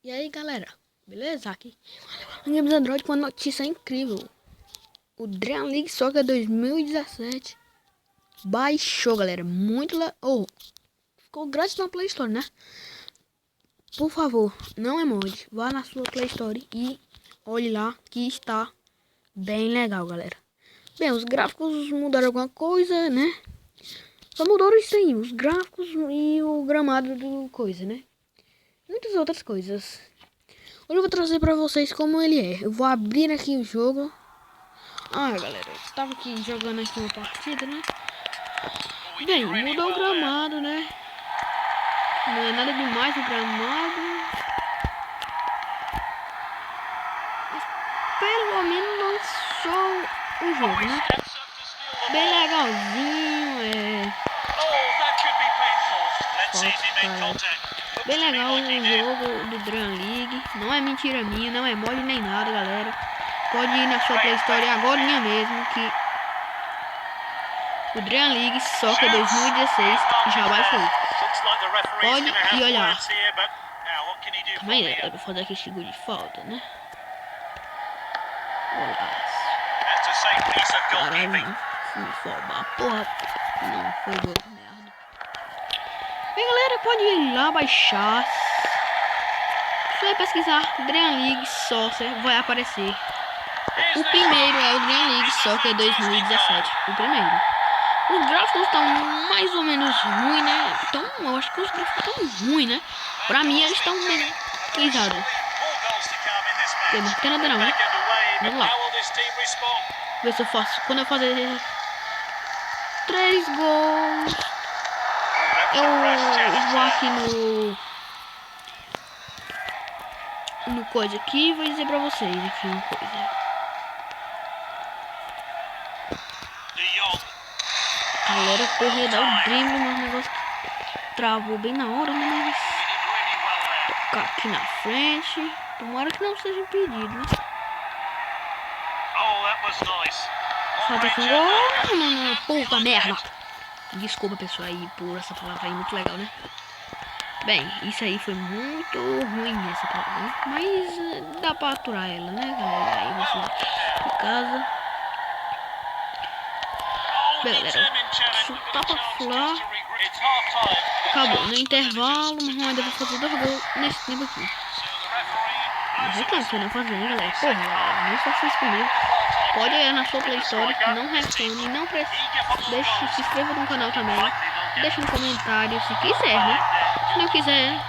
E aí galera, beleza? Aqui Games Android com uma notícia incrível. O Dream League Soccer 2017 baixou, galera. Muito ficou grátis na Play Store, né? Por favor, não é mod. Vá na sua Play Store e olhe lá que está bem legal, galera. Bem, os gráficos mudaram alguma coisa, né? Só mudaram isso aí, os gráficos e o gramado do coisa, né? Muitas outras coisas. Hoje eu vou trazer pra vocês como ele é. Eu vou abrir aqui o jogo. Galera, eu tava aqui jogando aqui uma partida, né? Bem, mudou o gramado, né? Não é nada demais o gramado. Mas pelo menos lançou o jogo, né? Bem legalzinho, Bem legal o jogo do Dream League. Não é mentira minha, não é mod nem nada, galera. Pode ir na sua Play Store agora mesmo que o Dream League Soccer 2016 já baixou. Pode ir olhar. Calma aí, eu vou fazer aqui seguro de falta, né? Caralho, me forma, porra. Não, foi gol, merda. Bem, galera, pode ir lá baixar. Se você pesquisar Dream League Soccer, vai aparecer. O primeiro é o Dream League Soccer 2017. O primeiro. Os gráficos estão mais ou menos ruins, né? Então, eu acho que os gráficos estão ruins, né? Pra mim, eles estão bem utilizados. Não tem nada não, né? Vamos lá. Ver se eu faço. Quando eu fazer 3 gols, eu vou aqui no coisa aqui e vou dizer pra vocês aqui uma coisa. Galera, correr dar o drible, mas o negócio travou bem na hora, né? Mas tocar aqui na frente. Tomara que não seja impedido, né? Falta com gol. Não, puta merda. Desculpa, pessoal, aí por essa palavra aí, muito legal, né? Bem, isso aí foi muito ruim, essa palavra, né? Mas dá pra aturar ela, né, galera? Aí você de casa. Bem, galera, chutar pra fular. Acabou, no intervalo, mas não ainda vou fazer 2 gols nesse tempo aqui. Não reclame se eu não fazer, hein, galera? Porra, galera, não faça isso comigo. Pode ir na sua Play Store, não reclame, não deixe, se inscreva no canal também. Deixe um comentário se quiser, né? Se não quiser,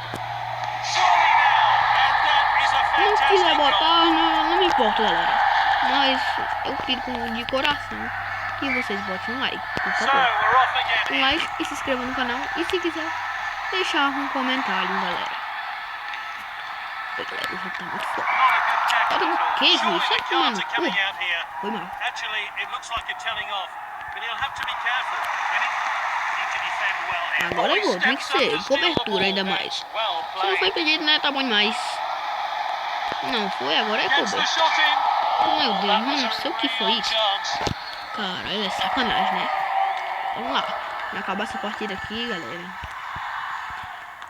botar, não me importa, galera. Mas eu pido de coração que vocês botem um like, por favor. Um like e se inscreva no canal. E se quiser, deixar um comentário, galera. Galera, o jogo tá muito forte. Olha o que, juiz? Sai tomando cu. Foi mal. Agora é gol, tem que ser. Cobertura ainda mais. Se não foi pedido, né? Tá bom demais. Não foi, agora é cobertura. Meu Deus, não sei o que foi isso. Caralho, é sacanagem, né? Vamos lá. Pra acabar essa partida aqui, galera,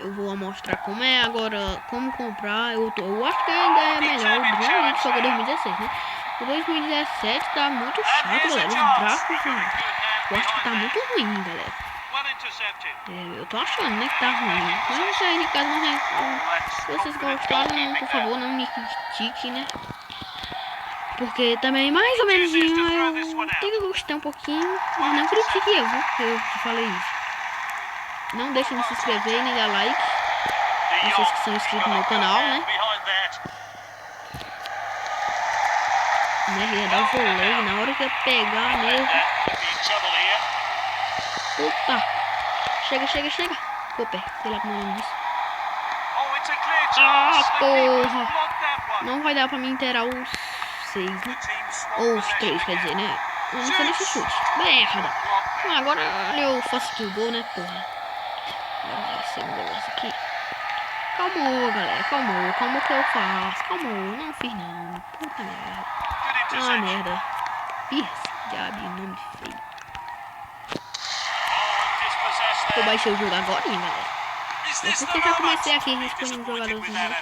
eu vou mostrar como é agora, como comprar. Eu acho que ainda é melhor o Dream League Soccer 2016, né? O 2017 tá muito chato, galera. Os gráficos, eu acho que tá muito ruim, galera. Eu tô achando, né, que tá ruim. Mas aí de casa, né? Se vocês gostaram, por favor, não me critique, né? Porque também, mais ou menos, eu tenho que gostar um pouquinho. Mas não critique eu, viu? Eu que falei isso. Não deixem de se inscrever e nem dar like. Vocês que são inscritos no meu canal, né? Ia dar o voleio na hora que eu pegar mesmo. Puta! Chega! Opa, sei lá como é o nome disso. Porra! Não vai dar pra mim inteirar os 6, né? Ou os 3, quer dizer, né? Eu não sei desse chute. Merda! Agora eu faço aqui o gol, né, porra? Agora vai ser um golaço aqui. Calma, galera, calma que eu faço. Calma, não fiz não. Puta merda. Merda. Pierce, diabo, nome feio. Eu baixei o jogo agora, galera. É porque já comecei aqui respondendo jogadores. Né?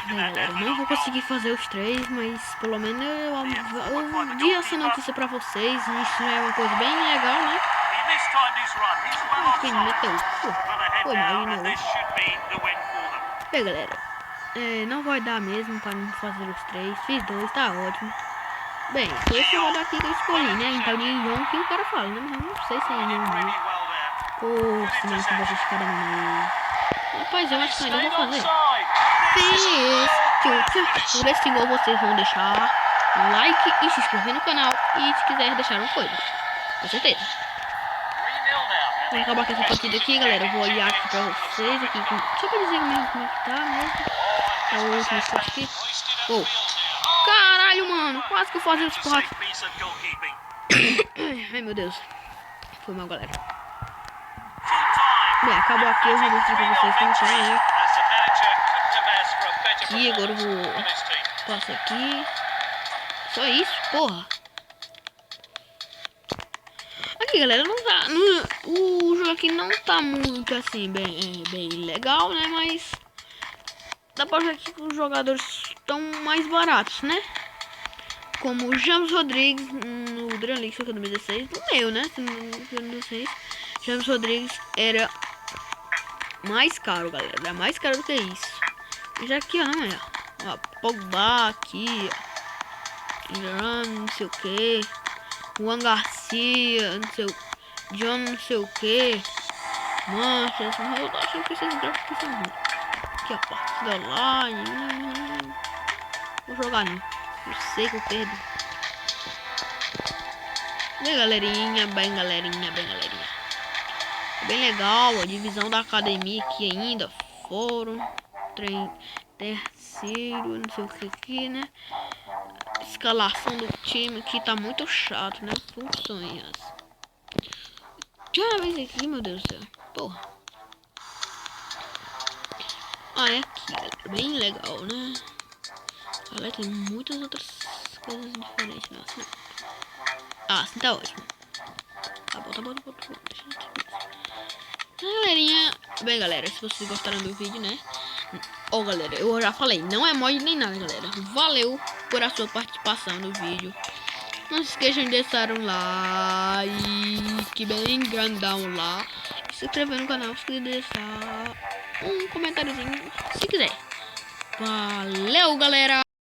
Galera, não vou conseguir fazer os 3, mas pelo menos eu di essa notícia pra vocês. Isso é uma coisa bem legal, né? Quem meteu? Foi mal de novo. Bem, galera, não vai dar mesmo pra não fazer os 3. Fiz 2, tá ótimo. Bem, foi esse modo aqui que eu escolhi, né? Então de Yon que o cara fala, né? Mas eu não sei se é Yon mesmo. Pô, se não for vocês ficarem no meio. Rapaz, eu acho que ainda vou fazer. Por esse gol vocês vão deixar um like e se inscrever no canal. E se quiser deixar uma coisa, com certeza. Vamos acabar com essa partida aqui, galera. Eu vou olhar aqui pra vocês aqui, só pra dizer mesmo como é que tá mesmo. É o último shot aqui. Gol. Caralho, mano. Quase que eu fazia os 4. Ai, meu Deus. Foi mal, galera. Bem, acabou aqui. Eu vou mostrar pra vocês como tá, né? E agora eu vou passar aqui. Só isso, porra. Aqui, galera, não tá. O jogo aqui não tá muito assim, bem legal, né? Mas dá pra ver que os jogadores estão mais baratos, né? Como o James Rodrigues no Dream League, só que é 2016, no meu, né? 2016, James Rodrigues era mais caro, galera. Era mais caro do que isso. Já aqui, ó, né? Ó, Pogba aqui, ó. Não sei o que. Juan Garcia, não sei o John, não sei o que. Manchester, eu tô achando que esses gráficos são ruins. Aqui, ó, partida online. Vou jogar não. Eu sei que eu perdo. Bem, galerinha, bem, galerinha. Bem legal, a divisão da academia aqui ainda. Foram. Terceiro, não sei o que aqui, né? A escalação do time aqui tá muito chato, né? Funções. Já vez aqui, meu Deus do céu. Porra. Ah, é aqui, galera. Bem legal, né? Olha, tem muitas outras coisas diferentes. Nossa, não. Ah, assim tá ótimo. Tá bom. Deixa eu galerinha. Bem, galera, se vocês gostaram do vídeo, né? Ó, galera, eu já falei, não é mod nem nada, galera. Valeu por a sua participação no vídeo. Não se esqueçam de deixar um like bem grandão lá. E se inscrever no canal se deixar um comentáriozinho se quiser. Valeu, galera!